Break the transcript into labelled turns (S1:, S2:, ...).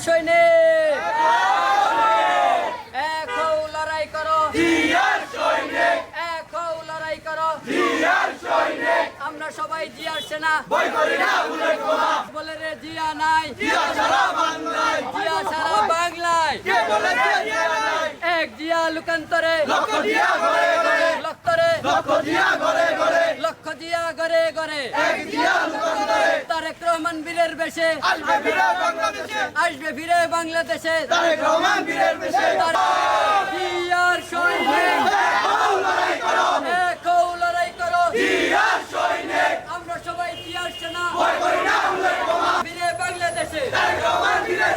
S1: সৈনিক এক হও লড়াই করো
S2: জিয়ার সৈনিক
S1: এক হও লড়াই করো
S2: জিয়ার সৈনিক
S1: আমরা সবাই জিয়ার সেনা
S2: বই করি না ভুলে ক্ষমা
S1: বলে রে জিয়া নাই
S2: জিয়া সারা বাংলায়
S1: জিয়া সারা বাংলায়
S2: কে বলেছে জিয়া নাই
S1: এক জিয়া লোকান্তরে
S2: লক্ষ জিয়া ঘরে ঘরে
S1: লক্তরে
S2: লক্ষ জিয়া ঘরে ঘরে
S1: লক্ষ জিয়া ঘরে ঘরে
S2: এক জিয়া লোকান্তরে
S1: তারেক রহমান বীরের বেশে
S2: আসবে ফিরে বাংলাদেশে
S1: আসবে ফিরে বাংলাদেশে
S2: তারেক রহমান বীরের বেশে
S1: জিয়ার সৈনিক
S2: হও লড়াই করো
S1: এক হও লড়াই করো
S2: জিয়ার সৈনিক
S1: আমরা সবাই জিয়ার সেনা
S2: বই করি না ভুলে ক্ষমা
S1: ফিরে বাংলাদেশে
S2: তারেক রহমান বীরের